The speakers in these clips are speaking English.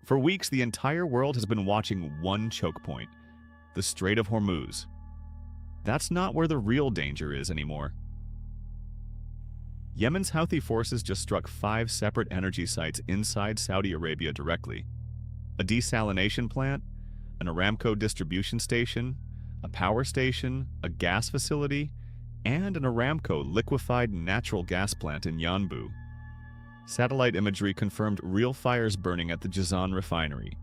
For weeks, the entire world has been watching one choke point, the Strait of Hormuz. That's not where the real danger is anymore. Yemen's Houthi forces just struck 5 separate energy sites inside Saudi Arabia directly. A desalination plant, an Aramco distribution station, a power station, a gas facility, and an Aramco liquefied natural gas plant in Yanbu. Satellite imagery confirmed real fires burning at the Jazan refinery.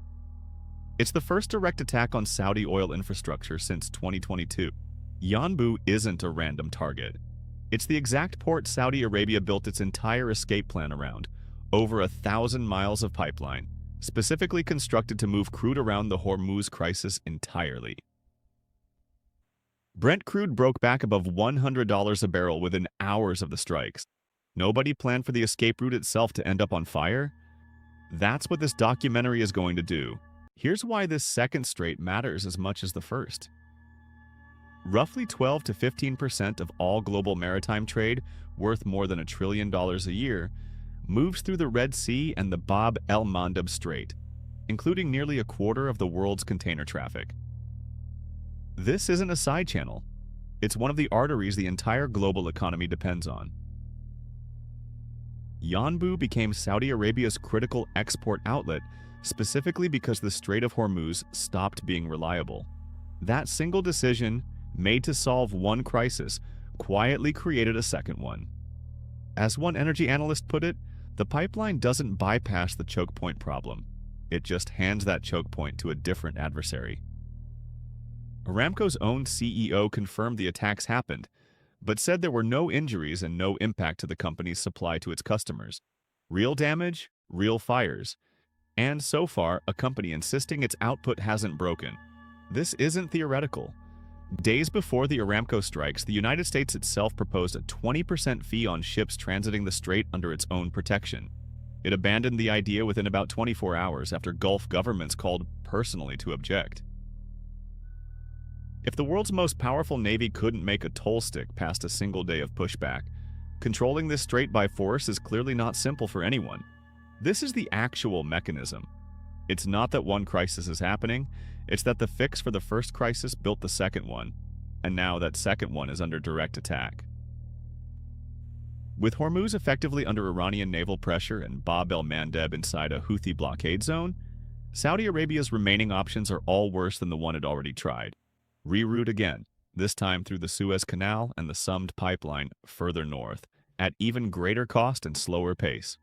It's the first direct attack on Saudi oil infrastructure since 2022. Yanbu isn't a random target. It's the exact port Saudi Arabia built its entire escape plan around, over 1,000 miles of pipeline, specifically constructed to move crude around the Hormuz crisis entirely. Brent crude broke back above $100 a barrel within hours of the strikes. Nobody planned for the escape route itself to end up on fire? That's what this documentary is going to do. Here's why this second strait matters as much as the first. Roughly 12 to 15% of all global maritime trade, worth more than $1 trillion a year, moves through the Red Sea and the Bab el-Mandeb Strait, including nearly a quarter of the world's container traffic. This isn't a side channel. It's one of the arteries the entire global economy depends on. Yanbu became Saudi Arabia's critical export outlet specifically because the Strait of Hormuz stopped being reliable. That single decision, made to solve one crisis, quietly created a second one. As one energy analyst put it, the pipeline doesn't bypass the choke point problem. It just hands that choke point to a different adversary. Aramco's own CEO confirmed the attacks happened, but said there were no injuries and no impact to the company's supply to its customers. Real damage, real fires, and so far, a company insisting its output hasn't broken. This isn't theoretical. Days before the Aramco strikes, the United States itself proposed a 20% fee on ships transiting the strait under its own protection. It abandoned the idea within about 24 hours after Gulf governments called personally to object. If the world's most powerful navy couldn't make a toll stick past a single day of pushback, controlling this strait by force is clearly not simple for anyone. This is the actual mechanism. It's not that one crisis is happening, it's that the fix for the first crisis built the second one, and now that second one is under direct attack. With Hormuz effectively under Iranian naval pressure and Bab el-Mandeb inside a Houthi blockade zone, Saudi Arabia's remaining options are all worse than the one it already tried. Reroute again, this time through the Suez Canal and the Sumd pipeline further north, at even greater cost and slower pace.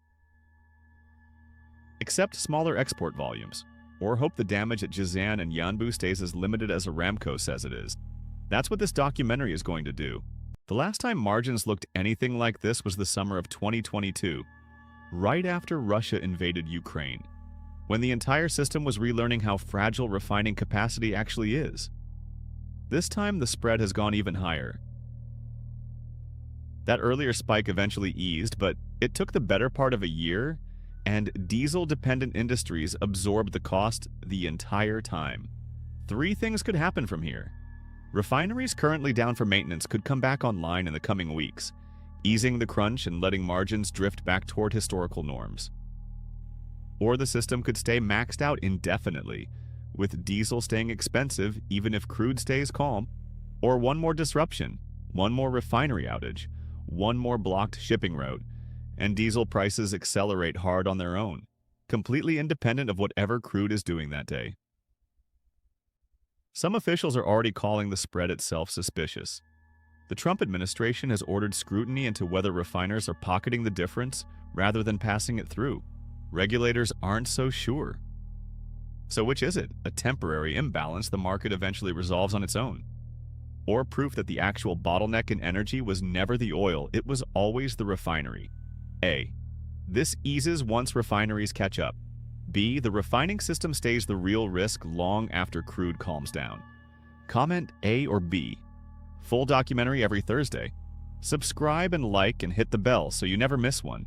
Accept smaller export volumes, or hope the damage at Jazan and Yanbu stays as limited as Aramco says it is. That's what this documentary is going to do. The last time margins looked anything like this was the summer of 2022, right after Russia invaded Ukraine, when the entire system was relearning how fragile refining capacity actually is. This time, the spread has gone even higher. That earlier spike eventually eased, but it took the better part of a year, and diesel-dependent industries absorbed the cost the entire time. 3 things could happen from here. Refineries currently down for maintenance could come back online in the coming weeks, easing the crunch and letting margins drift back toward historical norms. Or the system could stay maxed out indefinitely, with diesel staying expensive even if crude stays calm. Or one more disruption, one more refinery outage, one more blocked shipping route, and diesel prices accelerate hard on their own, completely independent of whatever crude is doing that day. Some officials are already calling the spread itself suspicious. The Trump administration has ordered scrutiny into whether refiners are pocketing the difference rather than passing it through. Regulators aren't so sure. So which is it? A temporary imbalance the market eventually resolves on its own? Or proof that the actual bottleneck in energy was never the oil, it was always the refinery? A. This eases once refineries catch up. B. The refining system stays the real risk long after crude calms down. Comment A or B. Full documentary every Thursday. Subscribe and like and hit the bell so you never miss one.